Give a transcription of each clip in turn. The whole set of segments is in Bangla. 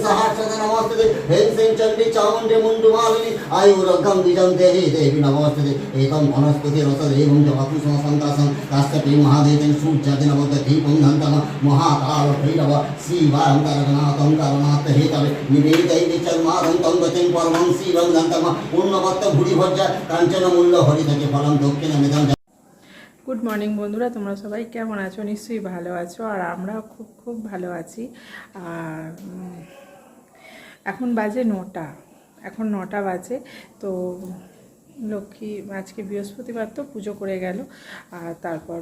सहस्रते नमस्ते ह्रीं श्रीं चण्डी चामुण्डी मुण्डमालिनी आयुरग्गं द्विजं देहि देवी नमस्ते एकं वनस्पति रसदेवं जवाकुसुम सन्तासं काश्यपे महादेवं सूर्यादिनवद दीपं धन्तम महाकाल भैरव श्रीवारं तारकनाथं तारनाथ हेतवे निवेदयति चर्मादं तं गतिं परमं शिवं धन्तम पूर्णवत्त भूरिभज्जा काञ्चनमूल्य हरितके फलं दक्षिणमेदं। গুড মর্নিং বন্ধুরা, তোমরা সবাই কেমন আছো? নিশ্চয়ই ভালো আছো, আর আমরাও খুব খুব ভালো আছি। আর এখন বাজে 9টা, এখন 9টা বাজে। তো লক্ষ্মী আজকে বৃহস্পতিবার তো পুজো করে গেল, আর তারপর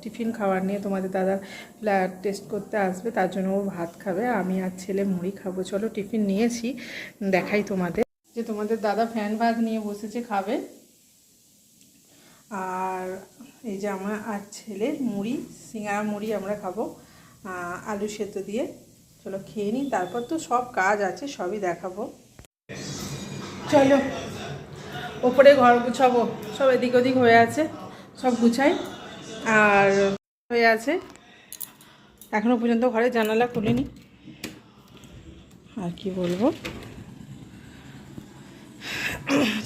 টিফিন খাবার নিয়ে তোমাদের দাদা ব্লাড টেস্ট করতে আসবে, তার জন্য ও ভাত খাবে, আমি আর ছেলে মুড়ি খাবো। চলো টিফিন নিয়েছি, দেখাই তোমাদের। যে তোমাদের দাদা ফ্যান ভাত নিয়ে বসেছে খাবে, আর এই যে আমার আর ছেলের মুড়ি, সিঙ্গারা মুড়ি আমরা খাবো আলু সেদ্ধ দিয়ে। চলো খেয়ে নিই, তারপর তো সব কাজ আছে, সবই দেখাবো। চলো ওপরে ঘর গুছাবো, সব এদিক ওদিক হয়ে আছে, সব গুছাই। আর হয়ে আছে, এখনও পর্যন্ত ঘরে জানালা খুলিনি। আর কি বলবো,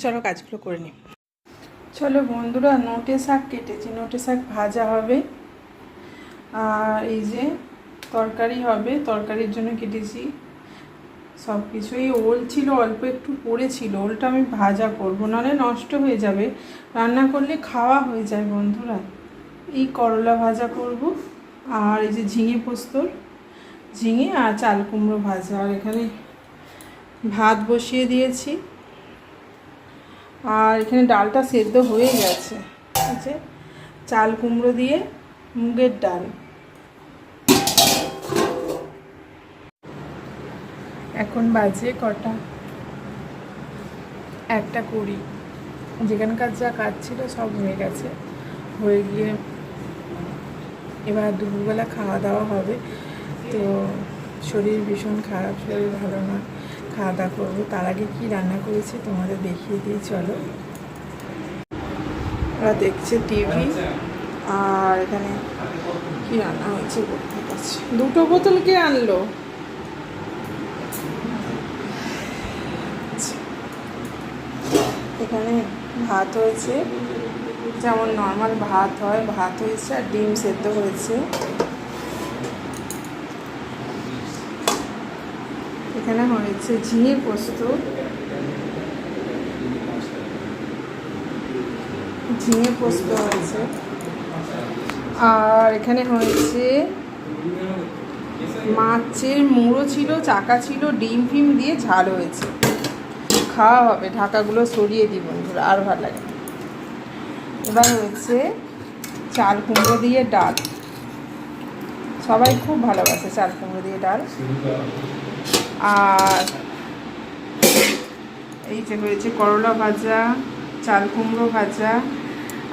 চলো কাজগুলো করে নিই। চলো বন্ধুরা, নোটে শাক কেটেছি, নোটে শাক ভাজা হবে, আর এই যে তরকারি হবে, তরকারির জন্য কেটেছি সব কিছু। এই ওল ছিল, অল্প একটু পড়েছিল, ওলটা আমি ভাজা করব, নাহলে নষ্ট হয়ে যাবে, রান্না করলে খাওয়া হয়ে যায় বন্ধুরা। এই করলা ভাজা করব, আর এই যে ঝিঙে পোস্তর, ঝিঙে আর চাল কুমড়ো ভাজা। আর এখানে ভাত বসিয়ে দিয়েছি, আর এখানে ডালটা সেদ্ধ হয়ে গেছে। আছে চাল কুমড়ো দিয়ে মুগের ডাল। এখন বাজে কটা, 1:20। যেখানকার যা কাজ ছিল সব হয়ে গেছে, হয়ে গিয়ে এবার দুপুরবেলা খাওয়া দাওয়া হবে। তো শরীর ভীষণ খারাপ, শরীর ভালো না, খাওয়া দাওয়া করবো। তার আগে কী রান্না করেছি তোমাদের দেখিয়ে দিই, চলো। ওরা দেখছে টিভি, আর এখানে কী রান্না হয়েছে বলতে পারছি। 2টো বোতল কে আনলো? এখানে ভাত হয়েছে, যেমন নর্মাল ভাত হয়, ভাত হয়েছে, আর ডিম সেদ্ধ হয়েছে। এখানে হয়েছে ঝিঙে পোস্ত, ঝিঙে পোস্ত হয়েছে, আর এখানে হয়েছে মাছের মুড়ো ছিল, চাকা ছিল, ডিম ফিম দিয়ে ঝাল হয়েছে। খাওয়া হবে, ঢাকাগুলো সরিয়ে দিই বন্ধুরা, আর ভালো লাগে। এবার হয়েছে চাল কুমড়ো দিয়ে ডাল, সবাই খুব ভালোবাসে চাল কুমড়ো দিয়ে ডাল। আর এই যে হয়েছে করলা ভাজা, চাল কুমড়ো ভাজা,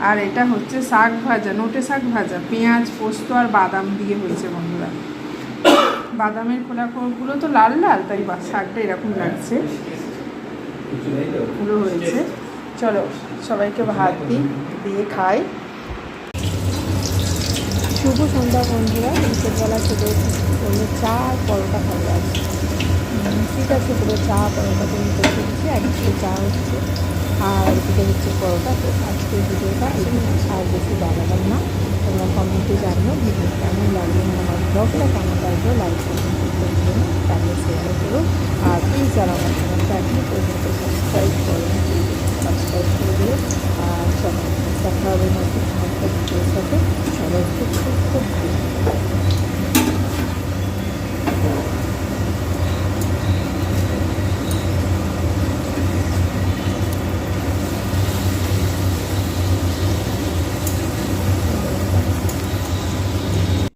আর এটা হচ্ছে শাক ভাজা, নোটে শাক ভাজা, পেঁয়াজ পোস্ত আর বাদাম দিয়ে হয়েছে বন্ধুরা। বাদামের খোলাগুলো তো লাল লাল, তাই শাকটা এরকম লাগছে, পুরো হয়েছে। চলো সবাইকে ভাত দিই, দিয়ে খাই। শুভ সন্ধ্যা বন্ধুরা, বিকেলবেলা চলে এসেছি, চা আর পরোটা খাওয়া আছে। ঠিক আছে, পুরো চা পরোটা তৈরি করে দিচ্ছি, একদিকে চা হচ্ছে আর এদিকে হচ্ছে পরোটা। তো আজকের ভিডিওটা আর বেশি বাড়ালাম না, তোমরা কমেন্টে জানিও ভিডিও কেমন লাগলো, আমার ব্লগটা কেমন লাগলো, লাইক কমেন্ট করতে।